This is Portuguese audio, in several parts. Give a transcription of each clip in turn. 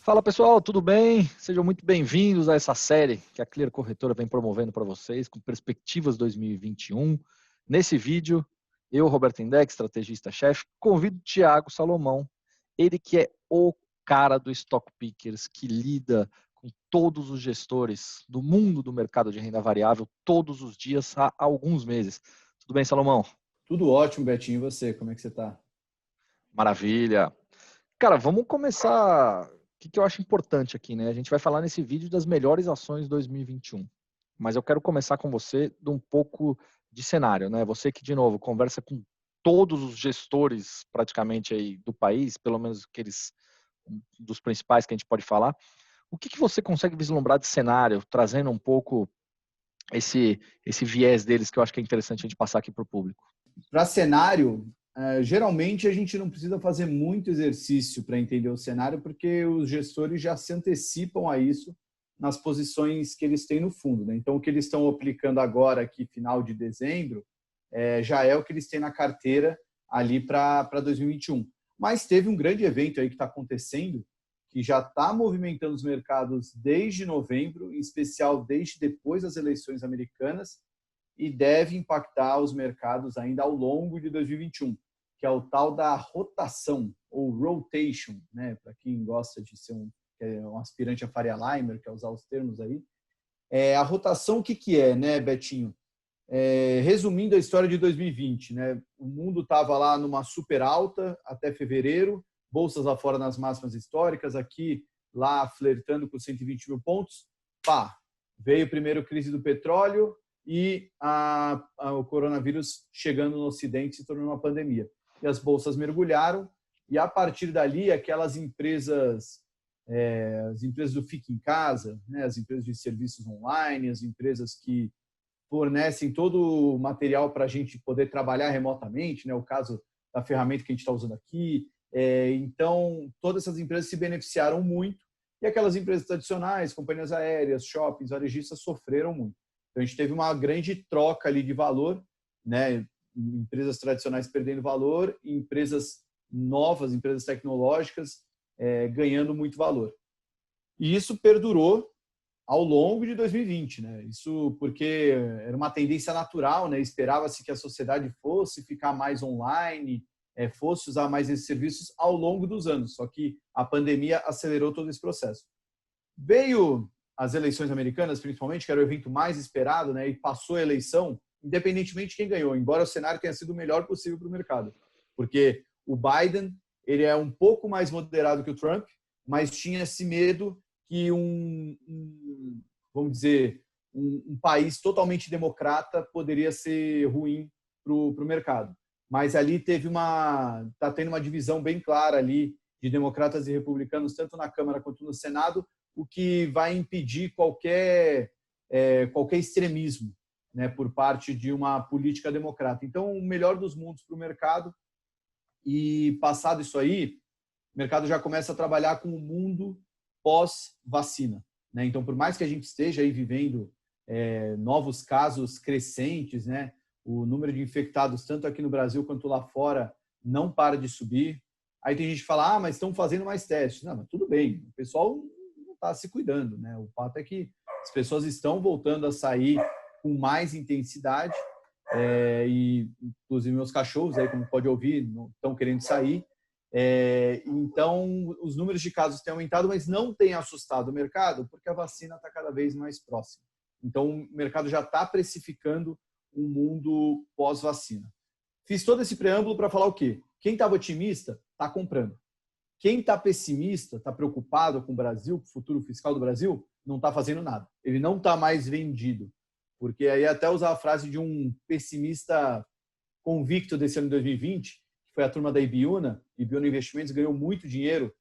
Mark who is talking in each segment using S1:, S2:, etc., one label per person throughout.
S1: Fala pessoal, tudo bem? Sejam muito bem-vindos a essa série que a Clear Corretora vem promovendo para vocês com perspectivas 2021. Nesse vídeo, eu, Roberto Index, estrategista-chefe, convido o Thiago Salomão, ele que é o cara do Stock Pickers, que lida com todos os gestores do mundo do mercado de renda variável todos os dias há alguns meses. Tudo bem, Salomão?
S2: Tudo ótimo, Betinho. E você? Como é que você está?
S1: Maravilha. Cara, vamos começar. O que eu acho importante aqui, né? A gente vai falar nesse vídeo das melhores ações de 2021. Mas eu quero começar com você de um pouco de cenário, né? Você que, de novo, conversa com todos os gestores praticamente aí do país, pelo menos aqueles dos principais que a gente pode falar. O que você consegue vislumbrar de cenário, trazendo um pouco esse viés deles que eu acho que é interessante a gente passar aqui para o público?
S2: Para cenário, geralmente a gente não precisa fazer muito exercício para entender o cenário, porque os gestores já se antecipam a isso nas posições que eles têm no fundo, né? Então, o que eles estão aplicando agora, aqui, final de dezembro, já é o que eles têm na carteira ali para 2021. Mas teve um grande evento aí que está acontecendo, que já está movimentando os mercados desde novembro, em especial desde depois das eleições americanas, e deve impactar os mercados ainda ao longo de 2021, que é o tal da rotação, ou rotation, né? Para quem gosta de ser um aspirante a Faria Limer, quer usar os termos aí. A rotação, o que é, né, Betinho? Resumindo a história de 2020, né? O mundo estava lá numa super alta até fevereiro, bolsas lá fora nas máximas históricas, aqui lá flertando com 120 mil pontos. Pá, veio primeiro crise do petróleo e o coronavírus chegando no Ocidente se tornou uma pandemia. E as bolsas mergulharam e a partir dali aquelas empresas, as empresas do Fique em Casa, né? As empresas de serviços online, as empresas que fornecem todo o material para a gente poder trabalhar remotamente, né? O caso da ferramenta que a gente está usando aqui. Então, todas essas empresas se beneficiaram muito e aquelas empresas tradicionais, companhias aéreas, shoppings, varejistas, sofreram muito. Então, a gente teve uma grande troca ali de valor, né? Empresas tradicionais perdendo valor e empresas novas, empresas tecnológicas, ganhando muito valor. E isso perdurou ao longo de 2020, né? Isso porque era uma tendência natural, né? Esperava-se que a sociedade fosse ficar mais online, fosse usar mais esses serviços ao longo dos anos. Só que a pandemia acelerou todo esse processo. Veio as eleições americanas, principalmente, que era o evento mais esperado, né? E passou a eleição, independentemente de quem ganhou, embora o cenário tenha sido o melhor possível para o mercado. Porque o Biden, ele é um pouco mais moderado que o Trump, mas tinha esse medo que vamos dizer, um país totalmente democrata poderia ser ruim para o mercado. Mas ali está tendo uma divisão bem clara ali de democratas e republicanos, tanto na Câmara quanto no Senado, o que vai impedir qualquer extremismo, né, por parte de uma política democrata. Então, o melhor dos mundos para o mercado. E passado isso aí, o mercado já começa a trabalhar com o mundo pós-vacina, né? Então, por mais que a gente esteja aí vivendo novos casos crescentes, né? O número de infectados, tanto aqui no Brasil quanto lá fora, não para de subir. Aí tem gente que fala, mas estão fazendo mais testes. Não, mas tudo bem, o pessoal não está se cuidando, né? O fato é que as pessoas estão voltando a sair com mais intensidade, e inclusive meus cachorros, aí, como pode ouvir, não estão querendo sair. Então, os números de casos têm aumentado, mas não tem assustado o mercado, porque a vacina está cada vez mais próxima. Então, o mercado já está precificando um mundo pós-vacina. Fiz todo esse preâmbulo para falar o quê? Quem estava otimista está comprando. Quem está pessimista, está preocupado com o Brasil, com o futuro fiscal do Brasil, não está fazendo nada. Ele não está mais vendido. Porque aí até usar a frase de um pessimista convicto desse ano de 2020, foi a turma da Ibiúna. Ibiúna Investimentos ganhou muito dinheiro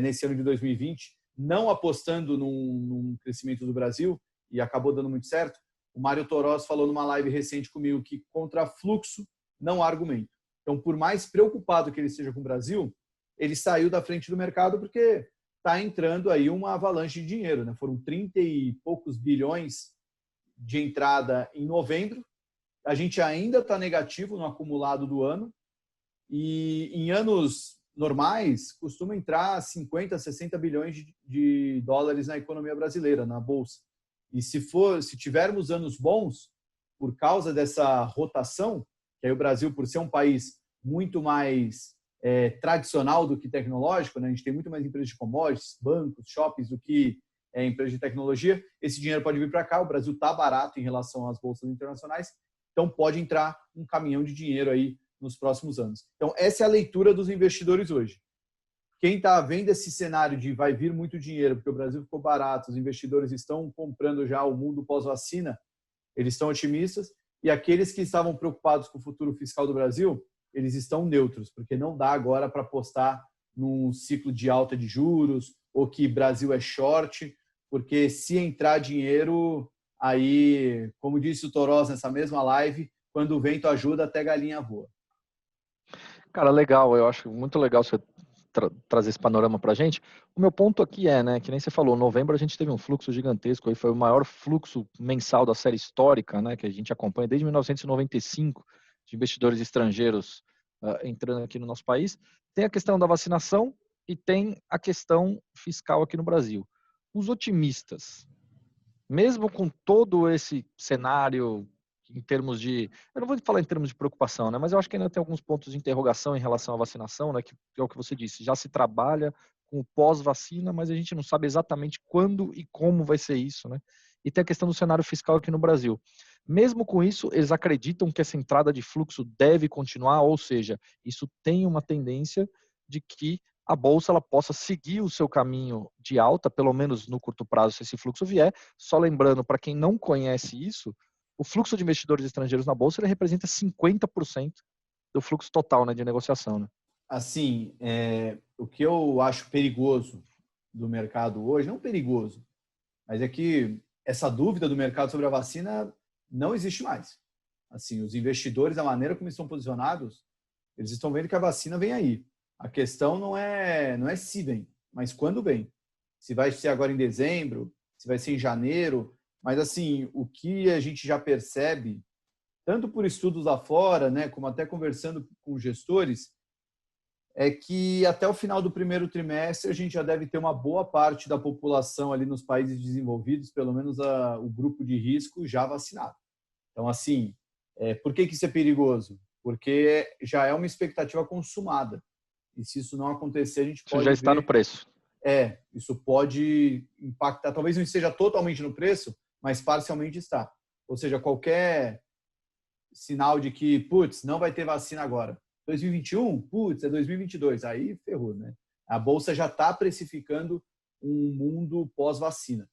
S2: nesse ano de 2020, não apostando num crescimento do Brasil, e acabou dando muito certo. O Mário Torós falou numa live recente comigo que contra fluxo não há argumento. Então, por mais preocupado que ele esteja com o Brasil, ele saiu da frente do mercado porque está entrando aí uma avalanche de dinheiro, né? Foram 30 e poucos bilhões de entrada em novembro. A gente ainda está negativo no acumulado do ano. E em anos normais, costuma entrar 50, 60 bilhões de dólares na economia brasileira, na Bolsa. E se tivermos anos bons, por causa dessa rotação, que aí o Brasil, por ser um país muito mais tradicional do que tecnológico, né? A gente tem muito mais empresas de commodities, bancos, shoppings do que empresas de tecnologia, esse dinheiro pode vir para cá, o Brasil está barato em relação às bolsas internacionais, então pode entrar um caminhão de dinheiro aí nos próximos anos. Então essa é a leitura dos investidores hoje. Quem está vendo esse cenário de vai vir muito dinheiro, porque o Brasil ficou barato, os investidores estão comprando já o mundo pós-vacina, eles estão otimistas, e aqueles que estavam preocupados com o futuro fiscal do Brasil, eles estão neutros, porque não dá agora para apostar num ciclo de alta de juros, ou que Brasil é short, porque se entrar dinheiro, aí, como disse o Toroz nessa mesma live, quando o vento ajuda, até galinha voa.
S1: Cara, legal, eu acho muito legal você trazer esse panorama para a gente. O meu ponto aqui é, né, que nem você falou, em novembro a gente teve um fluxo gigantesco, aí foi o maior fluxo mensal da série histórica, né, que a gente acompanha desde 1995, de investidores estrangeiros entrando aqui no nosso país. Tem a questão da vacinação e tem a questão fiscal aqui no Brasil. Os otimistas, mesmo com todo esse cenário em termos de, eu não vou falar em termos de preocupação, né, mas eu acho que ainda tem alguns pontos de interrogação em relação à vacinação, né, que é o que você disse, já se trabalha com o pós-vacina, mas a gente não sabe exatamente quando e como vai ser isso, né? E tem a questão do cenário fiscal aqui no Brasil. Mesmo com isso, eles acreditam que essa entrada de fluxo deve continuar, ou seja, isso tem uma tendência de que a bolsa ela possa seguir o seu caminho de alta, pelo menos no curto prazo, se esse fluxo vier. Só lembrando, para quem não conhece isso, o fluxo de investidores estrangeiros na bolsa ele representa 50% do fluxo total, né, de negociação. Né?
S2: Assim, o que eu acho perigoso do mercado hoje, não perigoso, mas é que essa dúvida do mercado sobre a vacina não existe mais. Assim, os investidores, da maneira como estão posicionados, eles estão vendo que a vacina vem aí. A questão não é se vem, mas quando vem. Se vai ser agora em dezembro, se vai ser em janeiro. Mas, assim, o que a gente já percebe, tanto por estudos lá fora, né, como até conversando com gestores, é que até o final do primeiro trimestre a gente já deve ter uma boa parte da população ali nos países desenvolvidos, pelo menos o grupo de risco, já vacinado. Então, assim, por que isso é perigoso? Porque já é uma expectativa consumada. E se isso não acontecer, a gente pode
S1: Isso já está no preço.
S2: Isso pode impactar, talvez não esteja totalmente no preço, mas parcialmente está. Ou seja, qualquer sinal de que, putz, não vai ter vacina agora. 2021, putz, é 2022. Aí ferrou, né? A Bolsa já está precificando um mundo pós-vacina.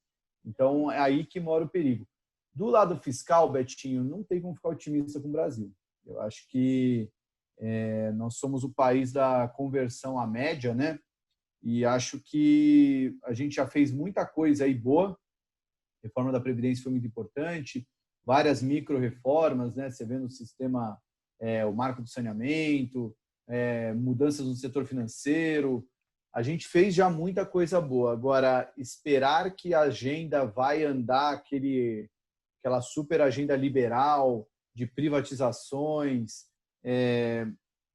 S2: Então, é aí que mora o perigo. Do lado fiscal, Betinho, não tem como ficar otimista com o Brasil. Eu acho que nós somos o país da conversão à média, né? E acho que a gente já fez muita coisa aí boa. A reforma da Previdência foi muito importante. Várias micro-reformas, né? Você vê no sistema, o marco do saneamento, mudanças no setor financeiro. A gente fez já muita coisa boa. Agora, esperar que a agenda vai andar, aquela super agenda liberal de privatizações,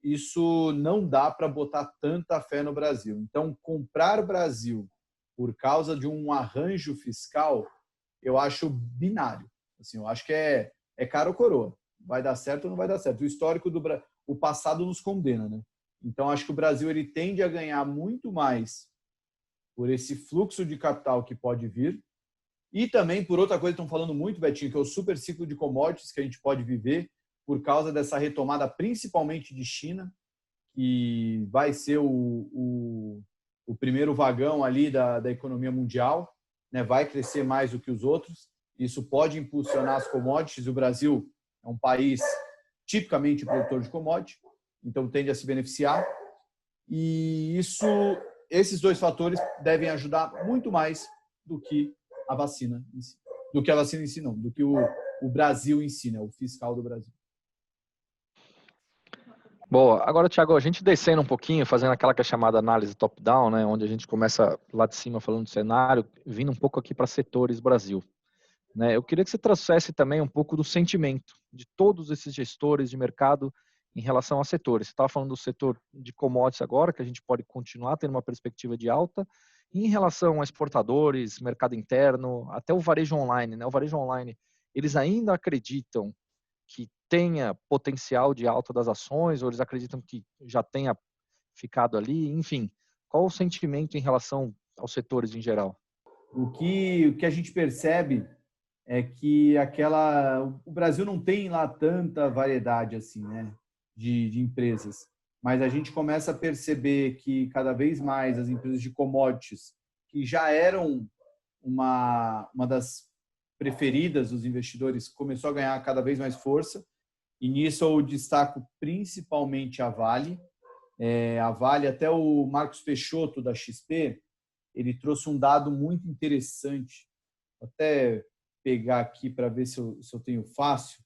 S2: isso não dá para botar tanta fé no Brasil. Então, comprar Brasil por causa de um arranjo fiscal, eu acho binário. Assim, eu acho que é cara ou coroa. Vai dar certo ou não vai dar certo. O histórico o passado nos condena, né? Então, acho que o Brasil ele tende a ganhar muito mais por esse fluxo de capital que pode vir e também por outra coisa que estão falando muito, Betinho, que é o super ciclo de commodities que a gente pode viver por causa dessa retomada, principalmente de China, que vai ser o primeiro vagão ali da economia mundial, né? Vai crescer mais do que os outros. Isso pode impulsionar as commodities. O Brasil é um país tipicamente produtor de commodities, então tende a se beneficiar. E esses dois fatores devem ajudar muito mais do que a vacina em si. Do que a vacina em si, não. Do que o Brasil em si, né? O fiscal do Brasil.
S1: Boa. Agora, Thiago, a gente descendo um pouquinho, fazendo aquela que é chamada análise top-down, né, onde a gente começa lá de cima falando do cenário, vindo um pouco aqui para setores Brasil. Né, eu queria que você trouxesse também um pouco do sentimento de todos esses gestores de mercado em relação a setores. Você estava falando do setor de commodities agora, que a gente pode continuar tendo uma perspectiva de alta. E em relação a exportadores, mercado interno, até o varejo online, né? O varejo online, eles ainda acreditam que tenha potencial de alta das ações, ou eles acreditam que já tenha ficado ali? Enfim, qual o sentimento em relação aos setores em geral?
S2: O que a gente percebe é que o Brasil não tem lá tanta variedade assim, né, de empresas, mas a gente começa a perceber que cada vez mais as empresas de commodities, que já eram uma das preferidas dos investidores, começou a ganhar cada vez mais força, e nisso eu destaco principalmente a Vale. A Vale, até o Marcos Peixoto, da XP, ele trouxe um dado muito interessante, vou até pegar aqui para ver se eu tenho fácil,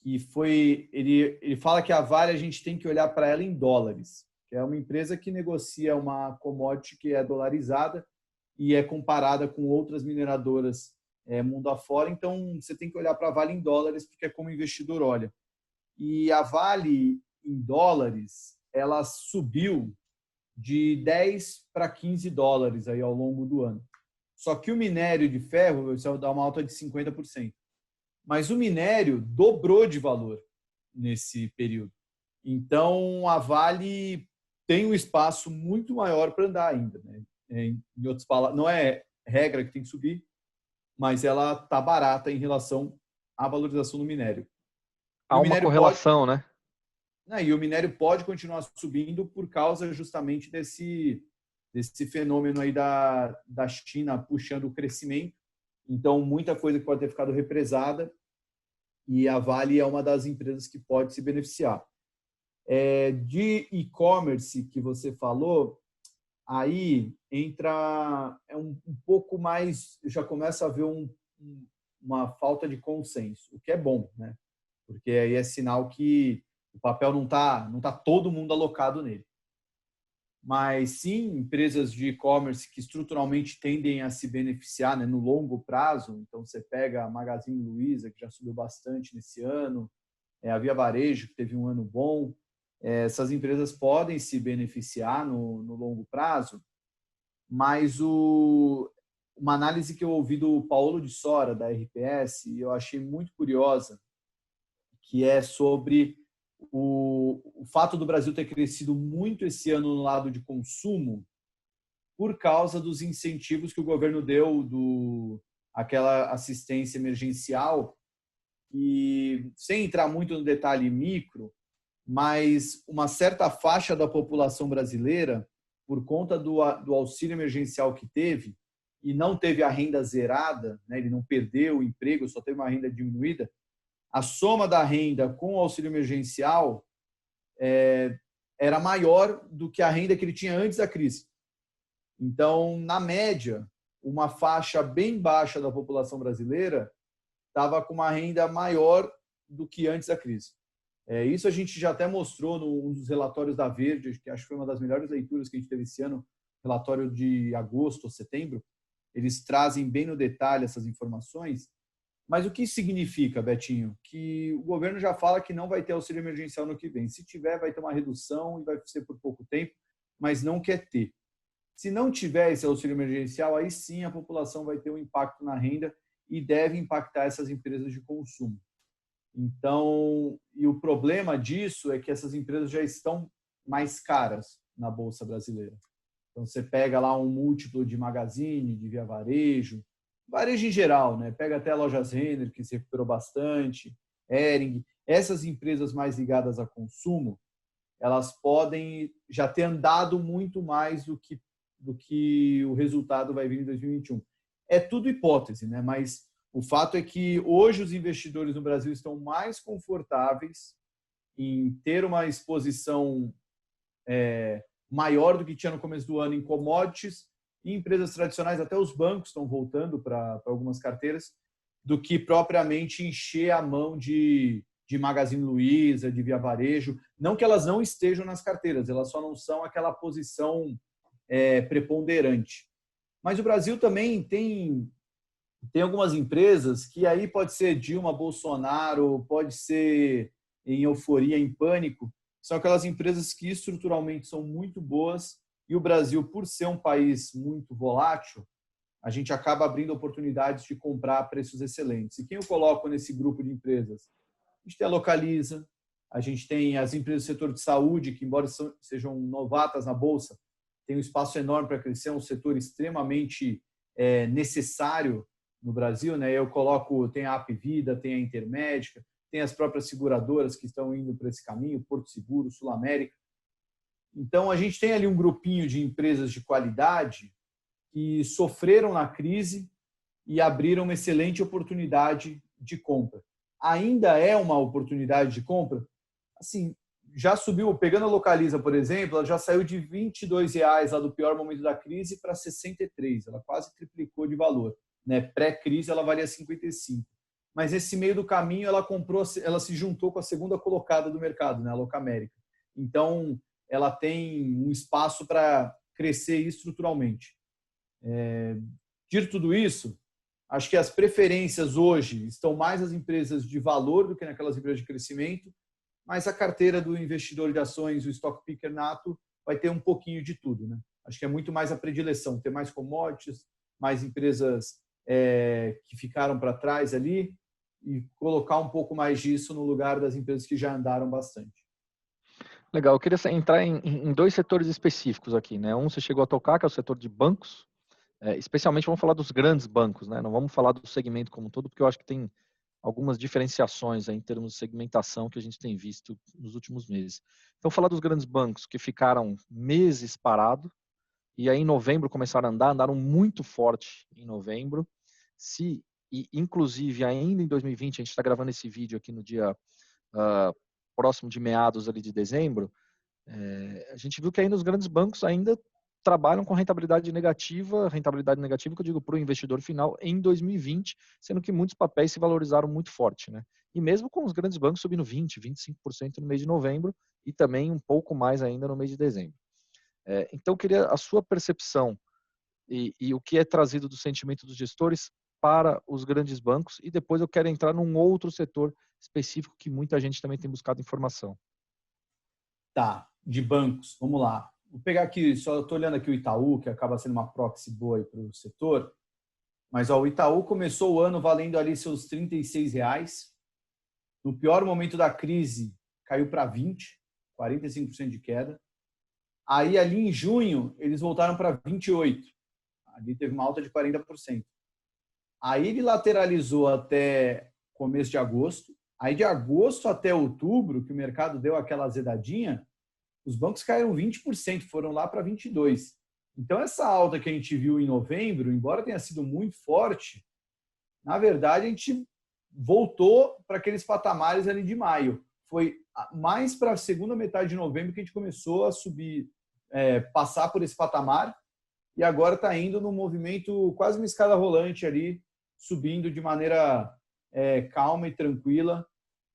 S2: que foi, ele fala que a Vale a gente tem que olhar para ela em dólares, que é uma empresa que negocia uma commodity que é dolarizada e é comparada com outras mineradoras mundo afora, então você tem que olhar para a Vale em dólares, porque é como o investidor olha. E a Vale em dólares, ela subiu de 10 para 15 dólares aí ao longo do ano. Só que o minério de ferro isso dá uma alta de 50%. Mas o minério dobrou de valor nesse período. Então, a Vale tem um espaço muito maior para andar ainda, né? Em outras palavras, não é regra que tem que subir, mas ela está barata em relação à valorização do minério.
S1: Há uma correlação, né?
S2: E o minério pode continuar subindo por causa justamente desse fenômeno aí da China puxando o crescimento. Então, muita coisa que pode ter ficado represada e a Vale é uma das empresas que pode se beneficiar. De e-commerce que você falou, aí entra um pouco mais, já começa a haver uma falta de consenso, o que é bom, né? Porque aí é sinal que o papel não tá todo mundo alocado nele. Mas sim, empresas de e-commerce que estruturalmente tendem a se beneficiar, né, no longo prazo. Então, você pega a Magazine Luiza, que já subiu bastante nesse ano, a Via Varejo, que teve um ano bom. Essas empresas podem se beneficiar no longo prazo, mas uma análise que eu ouvi do Paulo de Sora, da RPS, e eu achei muito curiosa, que é sobre o fato do Brasil ter crescido muito esse ano no lado de consumo por causa dos incentivos que o governo deu, aquela assistência emergencial, e sem entrar muito no detalhe micro, mas uma certa faixa da população brasileira, por conta do auxílio emergencial que teve, e não teve a renda zerada, né, ele não perdeu o emprego, só teve uma renda diminuída, a soma da renda com o auxílio emergencial era maior do que a renda que ele tinha antes da crise. Então, na média, uma faixa bem baixa da população brasileira estava com uma renda maior do que antes da crise. Isso a gente já até mostrou num dos relatórios da Verde, que acho que foi uma das melhores leituras que a gente teve esse ano, relatório de agosto ou setembro. Eles trazem bem no detalhe essas informações. Mas o que significa, Betinho? Que o governo já fala que não vai ter auxílio emergencial no que vem. Se tiver, vai ter uma redução e vai ser por pouco tempo, mas não quer ter. Se não tiver esse auxílio emergencial, aí sim a população vai ter um impacto na renda e deve impactar essas empresas de consumo. Então, e o problema disso é que essas empresas já estão mais caras na Bolsa Brasileira. Então, você pega lá um múltiplo de Magazine, de Via Varejo em geral, né? Pega até a Lojas Renner, que se recuperou bastante, Hering. Essas empresas mais ligadas a consumo, elas podem já ter andado muito mais do que o resultado vai vir em 2021. É tudo hipótese, né? Mas o fato é que hoje os investidores no Brasil estão mais confortáveis em ter uma exposição maior do que tinha no começo do ano em commodities e empresas tradicionais, até os bancos estão voltando para algumas carteiras, do que propriamente encher a mão de Magazine Luiza, de Via Varejo. Não que elas não estejam nas carteiras, elas só não são aquela posição preponderante. Mas o Brasil também tem algumas empresas que aí pode ser Dilma, Bolsonaro, pode ser em euforia, em pânico, são aquelas empresas que estruturalmente são muito boas e o Brasil, por ser um país muito volátil, a gente acaba abrindo oportunidades de comprar a preços excelentes. E quem eu coloco nesse grupo de empresas? A gente tem a Localiza, a gente tem as empresas do setor de saúde, que embora sejam novatas na Bolsa, tem um espaço enorme para crescer, é um setor extremamente necessário no Brasil. Né? Eu coloco, tem a Apvida, tem a Intermédica, tem as próprias seguradoras que estão indo para esse caminho, Porto Seguro, Sul América. Então, a gente tem ali um grupinho de empresas de qualidade que sofreram na crise e abriram uma excelente oportunidade de compra. Ainda é uma oportunidade de compra? Assim, já subiu, pegando a Localiza, por exemplo, ela já saiu de R$ 22 lá do pior momento da crise para 63, ela quase triplicou de valor. Né? Pré-crise ela valia 55. Mas nesse meio do caminho ela se juntou com a segunda colocada do mercado, né? A Locamérica. Então, ela tem um espaço para crescer estruturalmente. Dito tudo isso, acho que as preferências hoje estão mais nas empresas de valor do que naquelas empresas de crescimento, mas a carteira do investidor de ações, o stock picker nato, vai ter um pouquinho de tudo. Né? Acho que é muito mais a predileção, ter mais commodities, mais empresas que ficaram para trás ali e colocar um pouco mais disso no lugar das empresas que já andaram bastante.
S1: Legal, eu queria entrar em dois setores específicos aqui, né? Um você chegou a tocar, que é o setor de bancos, especialmente vamos falar dos grandes bancos, né? Não vamos falar do segmento como um todo, porque eu acho que tem algumas diferenciações aí em termos de segmentação que a gente tem visto nos últimos meses. Então, falar dos grandes bancos que ficaram meses parados e aí em novembro começaram a andar, andaram muito forte em novembro. E inclusive ainda em 2020, a gente está gravando esse vídeo aqui no dia próximo de meados ali de dezembro, a gente viu que ainda os grandes bancos ainda trabalham com rentabilidade negativa que eu digo para o investidor final em 2020, sendo que muitos papéis se valorizaram muito forte, né? E mesmo com os grandes bancos subindo 20%, 25% no mês de novembro e também um pouco mais ainda no mês de dezembro. Então, eu queria a sua percepção e o que é trazido do sentimento dos gestores para os grandes bancos e depois eu quero entrar num outro setor específico que muita gente também tem buscado informação.
S2: Tá, de bancos, vamos lá. Vou pegar aqui, só estou olhando aqui o Itaú, que acaba sendo uma proxy boa para o setor, mas o Itaú começou o ano valendo ali seus R$ 36. No pior momento da crise, caiu para 20, 45% de queda. Aí, ali em junho, eles voltaram para 28. Ali teve uma alta de 40%. Aí ele lateralizou até começo de agosto. Aí de agosto até outubro, que o mercado deu aquela azedadinha, os bancos caíram 20%, foram lá para 22%. Então essa alta que a gente viu em novembro, embora tenha sido muito forte, na verdade a gente voltou para aqueles patamares ali de maio. Foi mais para a segunda metade de novembro que a gente começou a subir, passar por esse patamar, e agora está indo num movimento, quase uma escada rolante ali, subindo de maneira calma e tranquila,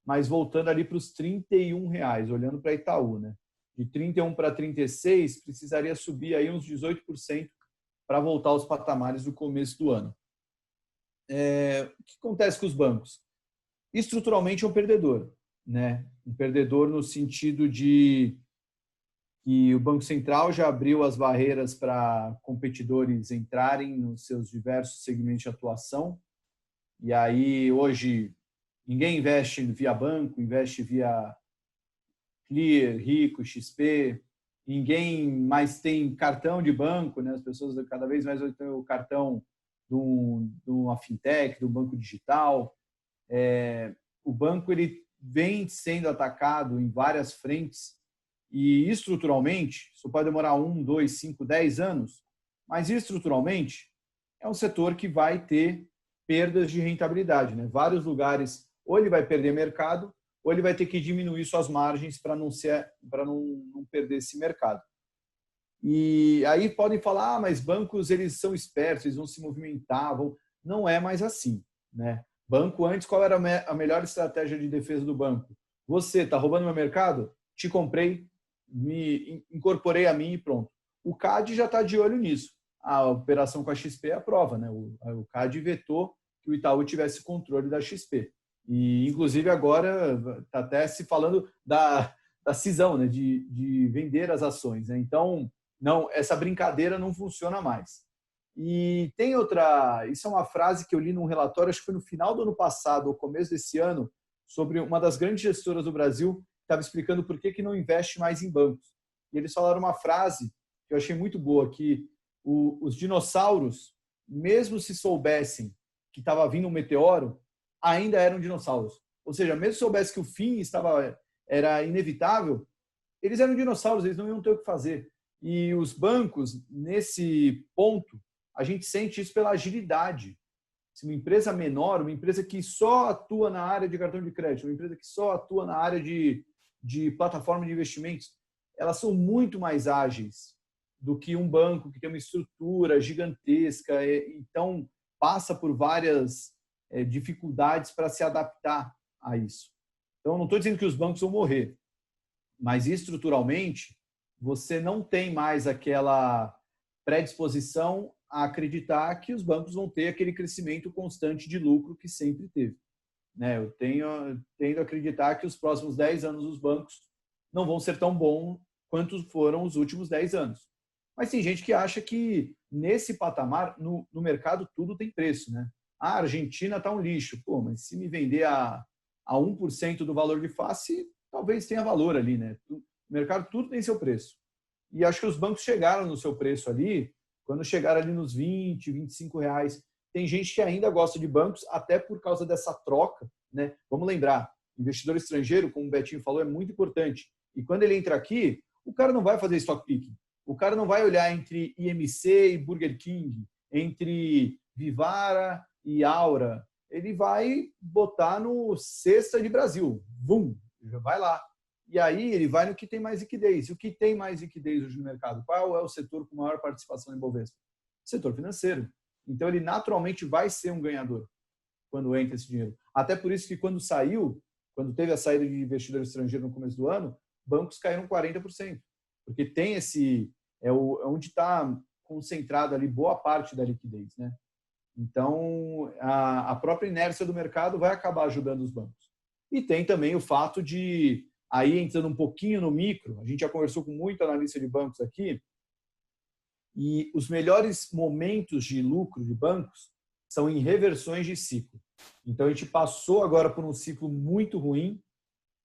S2: mas voltando ali para os R$ 31, olhando para Itaú. Né? De 31 para 36, precisaria subir aí uns 18% para voltar aos patamares do começo do ano. O que acontece com os bancos? Estruturalmente é um perdedor. Né? Um perdedor no sentido de que o Banco Central já abriu as barreiras para competidores entrarem nos seus diversos segmentos de atuação. E aí, hoje, ninguém investe via banco, investe via Clear, Rico, XP. Ninguém mais tem cartão de banco, né? As pessoas cada vez mais têm o cartão de uma fintech, de um banco digital. O banco ele vem sendo atacado em várias frentes e estruturalmente, isso pode demorar 1, 2, 5, 10 anos, mas estruturalmente é um setor que vai ter perdas de rentabilidade. Né? Vários lugares, ou ele vai perder mercado, ou ele vai ter que diminuir suas margens para não perder esse mercado. E aí podem falar, mas bancos eles são espertos, eles vão se movimentar, não é mais assim. Né? Banco antes, qual era a melhor estratégia de defesa do banco? Você está roubando meu mercado? Te comprei, me incorporei a mim e pronto. O CAD já está de olho nisso. A operação com a XP é a prova. Né? O CAD vetou que o Itaú tivesse controle da XP. E, inclusive, agora está até se falando da cisão, né? de vender as ações. Né? Então, não, essa brincadeira não funciona mais. E tem outra, isso é uma frase que eu li num relatório, acho que foi no final do ano passado, ou começo desse ano, sobre uma das grandes gestoras do Brasil, que estava explicando por que não investe mais em bancos. E eles falaram uma frase que eu achei muito boa, que os dinossauros, mesmo se soubessem que estava vindo um meteoro, ainda eram dinossauros. Ou seja, mesmo se soubesse que o fim era inevitável, eles eram dinossauros, eles não iam ter o que fazer. E os bancos, nesse ponto, a gente sente isso pela agilidade. Se uma empresa menor, uma empresa que só atua na área de cartão de crédito, uma empresa que só atua na área de plataforma de investimentos, elas são muito mais ágeis do que um banco que tem uma estrutura gigantesca, então passa por várias dificuldades para se adaptar a isso. Então, não estou dizendo que os bancos vão morrer, mas estruturalmente você não tem mais aquela predisposição a acreditar que os bancos vão ter aquele crescimento constante de lucro que sempre teve. Eu tendo a acreditar que os próximos 10 anos dos bancos não vão ser tão bons quanto foram os últimos 10 anos. Mas tem gente que acha que nesse patamar, no mercado, tudo tem preço. Né? A Argentina está um lixo. Pô, mas se me vender a 1% do valor de face, talvez tenha valor ali. Né? O mercado, tudo tem seu preço. E acho que os bancos chegaram no seu preço ali, quando chegaram ali nos 20, 25 reais. Tem gente que ainda gosta de bancos, até por causa dessa troca. Né? Vamos lembrar, investidor estrangeiro, como o Betinho falou, é muito importante. E quando ele entra aqui, o cara não vai fazer stock picking. O cara não vai olhar entre IMC e Burger King, entre Vivara e Aura. Ele vai botar no Cesta de Brasil. Bum, já vai lá. E aí ele vai no que tem mais liquidez. E o que tem mais liquidez hoje no mercado? Qual é o setor com maior participação em Bovespa? Setor financeiro. Então ele naturalmente vai ser um ganhador quando entra esse dinheiro. Até por isso que quando teve a saída de investidor estrangeiro no começo do ano, bancos caíram 40%. Porque tem onde está concentrado ali boa parte da liquidez. Né? Então, a própria inércia do mercado vai acabar ajudando os bancos. E tem também o fato de, aí entrando um pouquinho no micro, a gente já conversou com muito analista de bancos aqui, e os melhores momentos de lucro de bancos são em reversões de ciclo. Então, a gente passou agora por um ciclo muito ruim,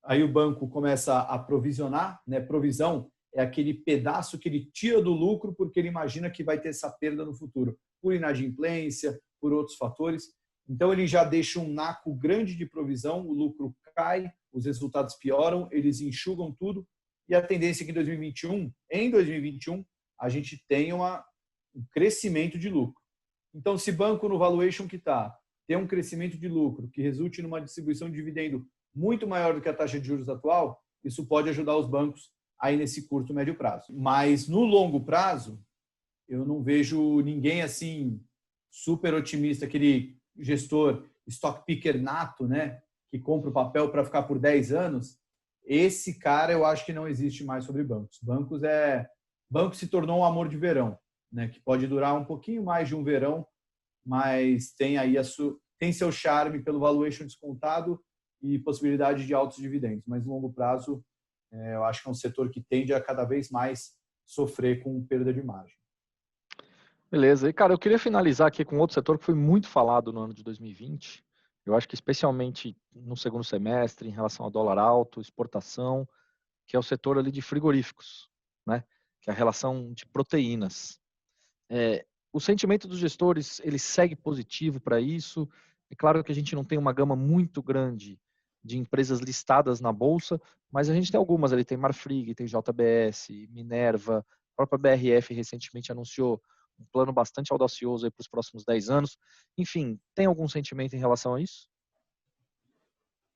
S2: aí o banco começa a provisionar, né? Provisão é aquele pedaço que ele tira do lucro porque ele imagina que vai ter essa perda no futuro, por inadimplência, por outros fatores. Então, ele já deixa um naco grande de provisão, o lucro cai, os resultados pioram, eles enxugam tudo, e a tendência é que em 2021, a gente tenha um crescimento de lucro. Então, se banco no valuation que está, tem um crescimento de lucro que resulte numa distribuição de dividendo muito maior do que a taxa de juros atual, isso pode ajudar os bancos aí nesse curto, médio prazo. Mas no longo prazo, eu não vejo ninguém assim super otimista, aquele gestor stock picker nato, né, que compra o papel para ficar por 10 anos. Esse cara eu acho que não existe mais sobre bancos. Banco se tornou um amor de verão, né, que pode durar um pouquinho mais de um verão, mas tem aí tem seu charme pelo valuation descontado e possibilidade de altos dividendos. Mas no longo prazo, eu acho que é um setor que tende a cada vez mais sofrer com perda de margem.
S1: Beleza. E, cara, eu queria finalizar aqui com outro setor que foi muito falado no ano de 2020. Eu acho que especialmente no segundo semestre, em relação ao dólar alto, exportação, que é o setor ali de frigoríficos, né? Que é a relação de proteínas. O sentimento dos gestores, ele segue positivo para isso. É claro que a gente não tem uma gama muito grande de empresas listadas na Bolsa, mas a gente tem algumas ali, tem Marfrig, tem JBS, Minerva, a própria BRF recentemente anunciou um plano bastante audacioso para os próximos 10 anos. Enfim, tem algum sentimento em relação a isso?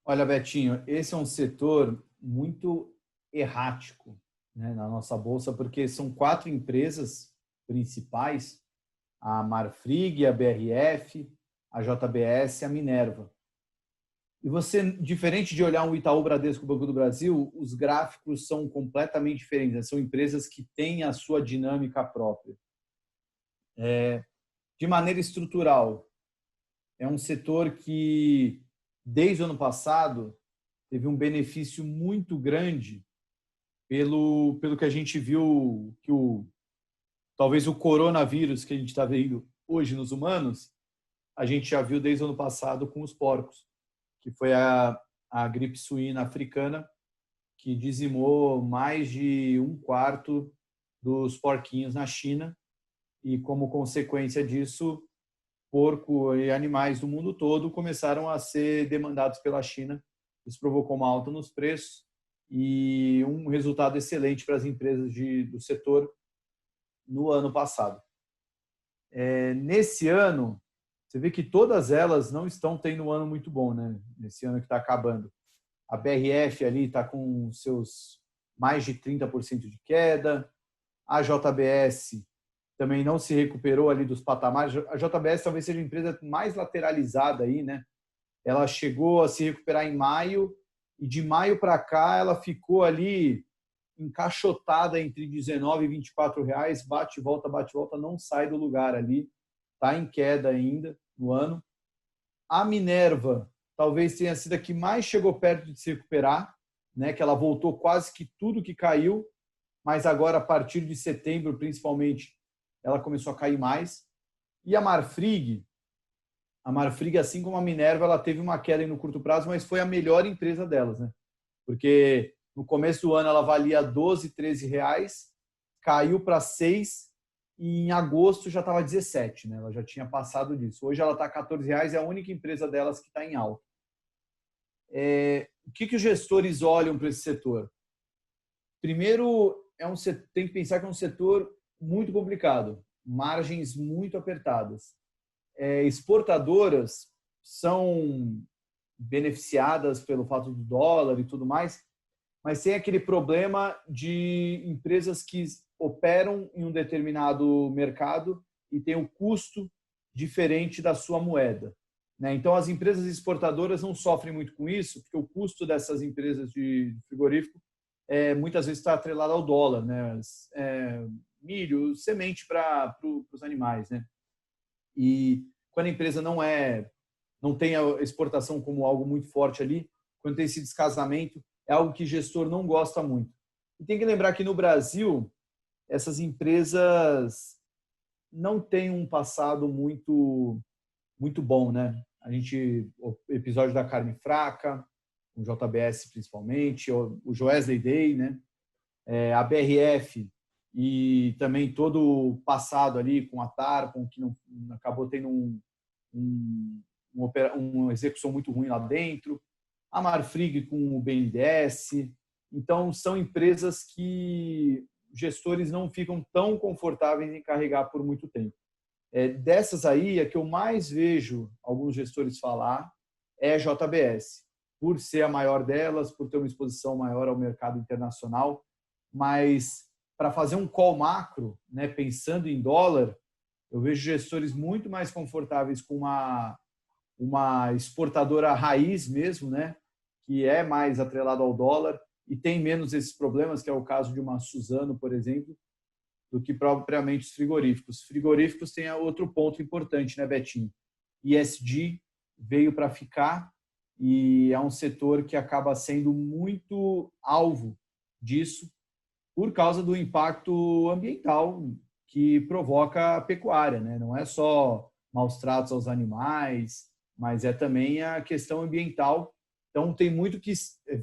S2: Olha, Betinho, esse é um setor muito errático, né, na nossa Bolsa, porque são 4 empresas principais, a Marfrig, a BRF, a JBS e a Minerva. E você, diferente de olhar um Itaú, Bradesco, Banco do Brasil, os gráficos são completamente diferentes. Né? São empresas que têm a sua dinâmica própria. De maneira estrutural, é um setor que desde o ano passado, teve um benefício muito grande pelo que a gente viu que talvez o coronavírus que a gente está vendo hoje nos humanos, a gente já viu desde o ano passado com os porcos, que foi a gripe suína africana, que dizimou mais de 1/4 dos porquinhos na China, e como consequência disso, porco e animais do mundo todo começaram a ser demandados pela China. Isso provocou uma alta nos preços e um resultado excelente para as empresas do setor no ano passado. Nesse ano, você vê que todas elas não estão tendo um ano muito bom, né? Nesse ano que está acabando. A BRF ali está com seus mais de 30% de queda. A JBS também não se recuperou ali dos patamares. A JBS talvez seja a empresa mais lateralizada aí, né? Ela chegou a se recuperar em maio e de maio para cá ela ficou ali encaixotada entre 19 e 24 reais, bate e volta, não sai do lugar ali, está em queda ainda no ano. A Minerva talvez tenha sido a que mais chegou perto de se recuperar, né? Que ela voltou quase que tudo que caiu, mas agora a partir de setembro, principalmente, ela começou a cair mais. E a Marfrig, assim como a Minerva, ela teve uma queda no curto prazo, mas foi a melhor empresa delas, né? Porque no começo do ano ela valia 12, 13 reais, caiu para 6 e em agosto já estava 17, né? Ela já tinha passado disso. Hoje ela está 14 reais, é a única empresa delas que está em alta. O que os gestores olham para esse setor? Primeiro, tem que pensar que é um setor muito complicado, margens muito apertadas. Exportadoras são beneficiadas pelo fato do dólar e tudo mais, mas tem aquele problema de empresas que operam em um determinado mercado e tem um custo diferente da sua moeda, né? Então, as empresas exportadoras não sofrem muito com isso, porque o custo dessas empresas de frigorífico muitas vezes está atrelado ao dólar, né? Milho, semente para os animais, né? E quando a empresa não tem a exportação como algo muito forte ali, quando tem esse descasamento, é algo que o gestor não gosta muito. E tem que lembrar que no Brasil, essas empresas não têm um passado muito bom, né? O episódio da carne fraca, o JBS principalmente, o Joesley Day, né? A BRF e também todo o passado ali com a Tarpon, que não acabou tendo uma execução muito ruim lá dentro. A Marfrig com o BNDES. Então, são empresas que gestores não ficam tão confortáveis em carregar por muito tempo. Dessas aí, a que eu mais vejo alguns gestores falar é a JBS, por ser a maior delas, por ter uma exposição maior ao mercado internacional, mas para fazer um call macro, né, pensando em dólar, eu vejo gestores muito mais confortáveis com uma exportadora raiz mesmo, né, que é mais atrelado ao dólar e tem menos esses problemas, que é o caso de uma Suzano, por exemplo, do que propriamente os frigoríficos. Frigoríficos tem outro ponto importante, né, Betinho? ESG veio para ficar e é um setor que acaba sendo muito alvo disso por causa do impacto ambiental que provoca a pecuária, né? Não é só maus tratos aos animais, mas é também a questão ambiental. Então, tem muito que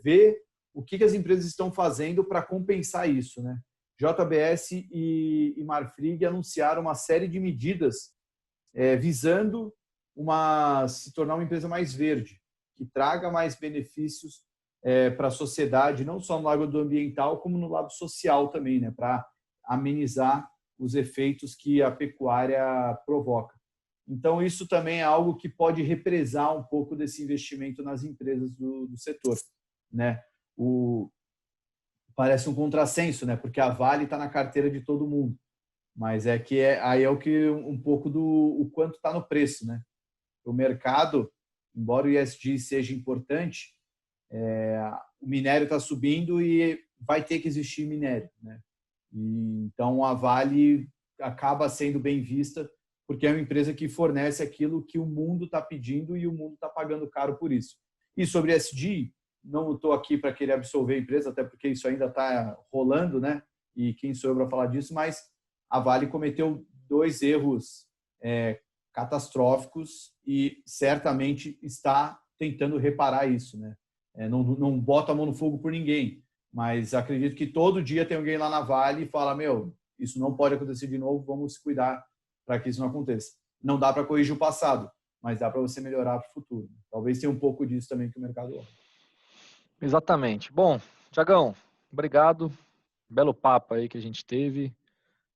S2: ver o que as empresas estão fazendo para compensar isso, né? JBS e Marfrig anunciaram uma série de medidas visando se tornar uma empresa mais verde, que traga mais benefícios para a sociedade, não só no lado ambiental, como no lado social também, né? Para amenizar os efeitos que a pecuária provoca. Então, isso também é algo que pode represar um pouco desse investimento nas empresas do setor, né? Parece um contrassenso, né? Porque a Vale está na carteira de todo mundo, mas aí é o que um pouco o quanto está no preço, né? O mercado, embora o ESG seja importante, o minério está subindo e vai ter que existir minério, né? Então a Vale acaba sendo bem vista porque é uma empresa que fornece aquilo que o mundo está pedindo e o mundo está pagando caro por isso. E sobre ESG, não estou aqui para querer absolver a empresa, até porque isso ainda está rolando, né? E quem sou eu para falar disso, mas a Vale cometeu 2 erros catastróficos e certamente está tentando reparar isso, né? Não bota a mão no fogo por ninguém, mas acredito que todo dia tem alguém lá na Vale e fala, meu, isso não pode acontecer de novo, vamos cuidar para que isso não aconteça. Não dá para corrigir o passado, mas dá para você melhorar para o futuro. Talvez tenha um pouco disso também que o mercado olha.
S1: Exatamente. Bom, Tiagão, obrigado. Belo papo aí que a gente teve.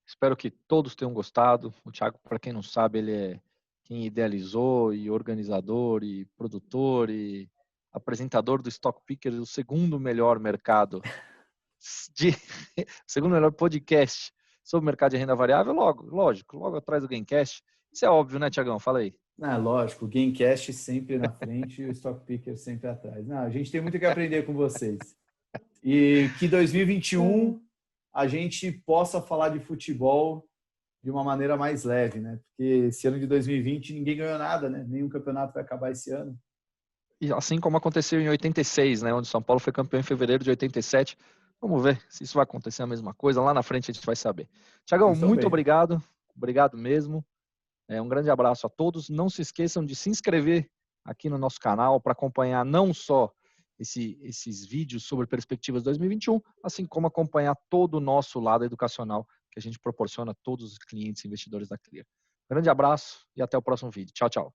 S1: Espero que todos tenham gostado. O Thiago, para quem não sabe, ele é quem idealizou e organizador e produtor e apresentador do Stock Pickers, o segundo melhor mercado segundo melhor podcast sobre o mercado de renda variável, logo atrás do Gamecast. Isso é óbvio, né, Tiagão? Fala aí.
S2: Lógico, o Gamecast sempre na frente e o Stock Picker sempre atrás. A gente tem muito que aprender com vocês. E que 2021 a gente possa falar de futebol de uma maneira mais leve, né? Porque esse ano de 2020 ninguém ganhou nada, né? Nenhum campeonato vai acabar esse ano.
S1: E assim como aconteceu em 86, né, onde São Paulo foi campeão em fevereiro de 87. Vamos ver se isso vai acontecer a mesma coisa. Lá na frente a gente vai saber. Tiagão, muito obrigado. Obrigado mesmo. Um grande abraço a todos. Não se esqueçam de se inscrever aqui no nosso canal para acompanhar não só esses vídeos sobre perspectivas 2021, assim como acompanhar todo o nosso lado educacional que a gente proporciona a todos os clientes e investidores da Clear. Grande abraço e até o próximo vídeo. Tchau, tchau.